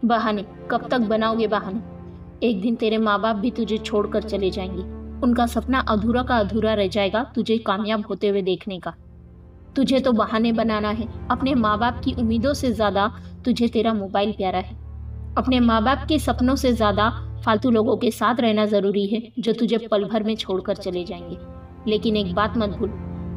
बहाने कब तक बनाओगे बहाने? एक दिन तेरे माँ बाप भी तुझे छोड़कर चले जाएंगे। उनका सपना अधूरा का अधूरा रह जाएगा तुझे कामयाब होते हुए देखने का। तुझे तो बहाने बनाना है। अपने माँ बाप की उम्मीदों से ज्यादा तुझे तेरा मोबाइल प्यारा है। अपने माँ बाप के सपनों से ज्यादा फालतू लोगों के साथ रहना जरूरी है जो तुझे पल भर में छोड़कर चले जाएंगे। लेकिन एक बात मत भूल,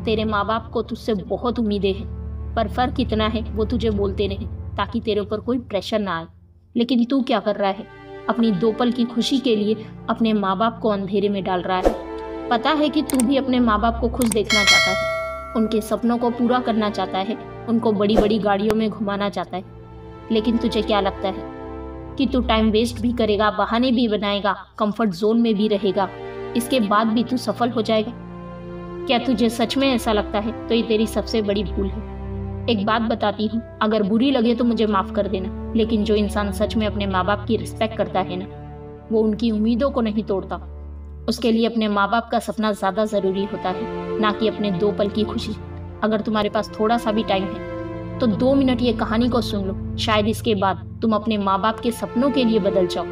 तेरे माँ बाप को तुझसे बहुत उम्मीदें हैं, पर फर्क इतना है वो तुझे बोलते नहीं ताकि तेरे ऊपर कोई प्रेशर ना आए। लेकिन तू क्या कर रहा है? अपनी 2 पल की खुशी के लिए अपने माँ बाप को अंधेरे में डाल रहा है। पता है कि तू भी अपने माँ बाप को खुश देखना चाहता है, उनके सपनों को पूरा करना चाहता है, उनको बड़ी बड़ी गाड़ियों में घुमाना चाहता है। लेकिन तुझे क्या लगता है कि तू टाइम वेस्ट भी करेगा, बहाने भी बनाएगा, कंफर्ट जोन में भी रहेगा, इसके बाद भी तू सफल हो जाएगा? क्या तुझे सच में ऐसा लगता है? तो ये तेरी सबसे बड़ी भूल है। एक बात बताती हूँ, अगर बुरी लगे तो मुझे माफ कर देना, लेकिन जो इंसान सच में अपने माँ बाप की रिस्पेक्ट करता है ना, वो उनकी उम्मीदों को नहीं तोड़ता। उसके लिए अपने माँ बाप का सपना ज्यादा जरूरी होता है, ना कि अपने 2 पल की खुशी। अगर तुम्हारे पास थोड़ा सा भी टाइम है तो 2 मिनट ये कहानी को सुन लो, शायद इसके बाद तुम अपने माँ बाप के सपनों के लिए बदल जाओ।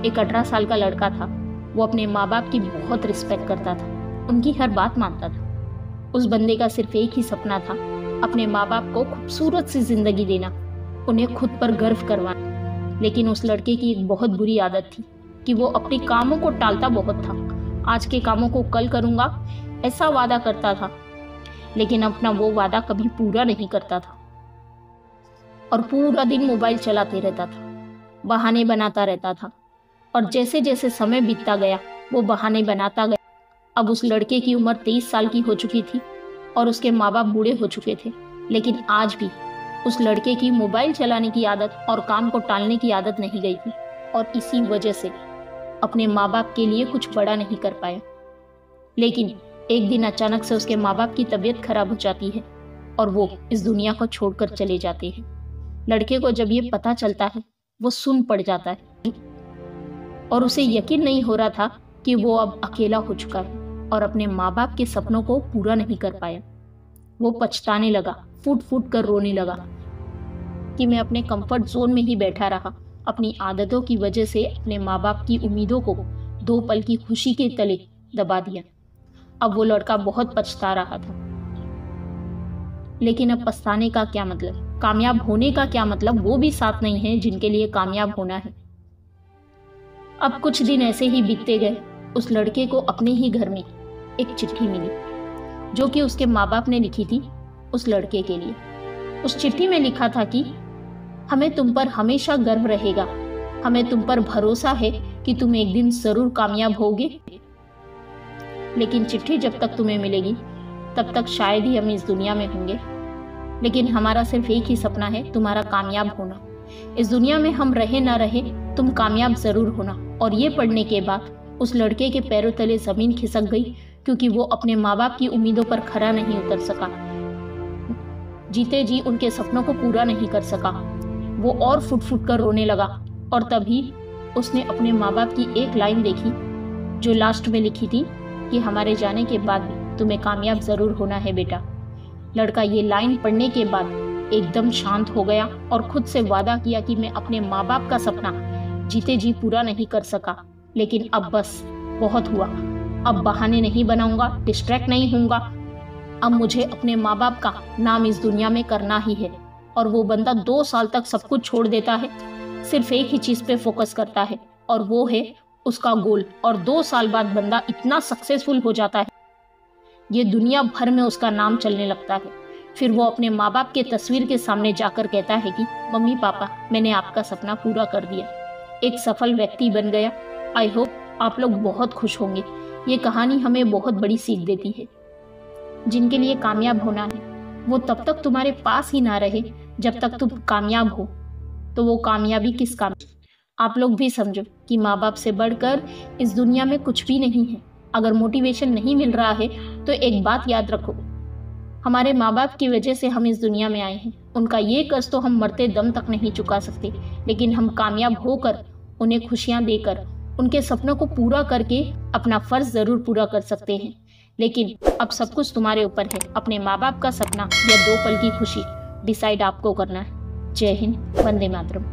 एक 18 साल का लड़का था, वो अपने माँ बाप की बहुत रिस्पेक्ट करता था, उनकी हर बात मानता था। उस बंदे का सिर्फ एक ही सपना था, अपने माँ बाप को खूबसूरत सी जिंदगी देना, उन्हें खुद पर गर्व करवाना। लेकिन उस लड़के की एक बहुत बुरी आदत थी कि वो अपने कामों को टालता बहुत था। आज के कामों को कल करूंगा ऐसा वादा करता था, लेकिन अपना वो वादा कभी पूरा नहीं करता था और पूरा दिन मोबाइल चलाते रहता था, बहाने बनाता रहता था। और जैसे जैसे समय बीतता गया वो बहाने बनाता गया। अब उस लड़के की उम्र 23 साल की हो चुकी थी और उसके माँ बाप बूढ़े हो चुके थे, लेकिन आज भी उस लड़के की मोबाइल चलाने की आदत और काम को टालने की आदत नहीं गई थी, और इसी वजह से अपने माँ बाप के लिए कुछ बड़ा नहीं कर पाया। लेकिन एक दिन अचानक से उसके माँ बाप की तबीयत खराब हो जाती है और वो इस दुनिया को छोड़कर चले जाते हैं। लड़के को जब ये पता चलता है वो सुन पड़ जाता है और उसे यकीन नहीं हो रहा था कि वो अब अकेला हो चुका है और अपने माँ बाप के सपनों को पूरा नहीं कर पाया। वो पछताने लगा, फूट फूट कर रोने लगा कि मैं अपने कंफर्ट जोन में ही बैठा रहा, अपनी आदतों की वजह से अपने माँ बाप की उम्मीदों को 2 पल की खुशी के तले दबा दिया। अब वो लड़का बहुत पछता रहा था। लेकिन अब पछताने का क्या मतलब, कामयाब होने का क्या मतलब, वो भी साथ नहीं है जिनके लिए कामयाब होना है। अब कुछ दिन ऐसे ही बीतते गए। उस लड़के को अपने ही घर में एक चिट्ठी मिली जो कि उसके माँ बाप ने लिखी थी उस लड़के के लिए। उस चिट्ठी में लिखा था कि हमें तुम पर हमेशा गर्व रहेगा, हमें तुम पर भरोसा है कि तुम एक दिन जरूर कामयाब होगे। लेकिन चिट्ठी जब तक तुम्हें मिलेगी तब तक शायद ही हम इस दुनिया में होंगे, लेकिन हमारा सिर्फ एक ही सपना है, तुम्हारा कामयाब होना। इस दुनिया में हम रहे ना रहे, तुम कामयाब जरूर होना। और ये पढ़ने के बाद उस लड़के के पैरों तले जमीन खिसक गई, क्योंकि वो अपने माँ बाप की उम्मीदों पर खरा नहीं उतर सका, जीते जी उनके सपनों को पूरा नहीं कर सका। वो और फुट फुट कर रोने लगा और तभी उसने अपने माँ बाप की एक लाइन देखी जो लास्ट में लिखी थी कि हमारे जाने के बाद भी तुम्हें कामयाब जरूर होना है बेटा। लड़का ये लाइन पढ़ने के बाद एकदम शांत हो गया और खुद से वादा किया कि मैं अपने माँ बाप का सपना जीते जी पूरा नहीं कर सका, लेकिन अब बस बहुत हुआ। अब बहाने नहीं बनाऊंगा, डिस्ट्रैक्ट नहीं होऊंगा। अब मुझे अपने माँ बाप का नाम इस दुनिया में करना ही है। और वो बंदा 2 साल तक सब कुछ छोड़ देता है, सिर्फ एक ही चीज पे फोकस करता है और वो है उसका गोल। और 2 साल बाद बंदा इतना सक्सेसफुल हो जाता है, ये दुनिया भर में उसका नाम चलने लगता है। फिर वो अपने माँ बाप के तस्वीर के सामने जाकर कहता है कि मम्मी पापा, मैंने आपका सपना पूरा कर दिया, एक सफल व्यक्ति बन गया। आई होप आप लोग बहुत खुश होंगे। ये कहानी हमें बहुत बड़ी सीख देती है। जिनके लिए कामयाब होना है वो तब तक तुम्हारे पास ही ना रहे जब तक तुम कामयाब हो। तो वो कामयाबी किस काम? आप लोग भी समझो कि माँ बाप से बढ़कर इस दुनिया में कुछ भी नहीं है। अगर मोटिवेशन नहीं मिल रहा है तो एक बात याद रखो, हमारे माँ बाप की वजह से हम इस दुनिया में आए हैं। उनका ये कर्ज तो हम मरते दम तक नहीं चुका सकते, लेकिन हम कामयाब होकर, उन्हें खुशियाँ देकर, उनके सपनों को पूरा करके अपना फर्ज जरूर पूरा कर सकते हैं। लेकिन अब सब कुछ तुम्हारे ऊपर है। अपने माँ बाप का सपना या 2 पल की खुशी डिसाइड आपको करना है। जय हिंद, वंदे मातरम।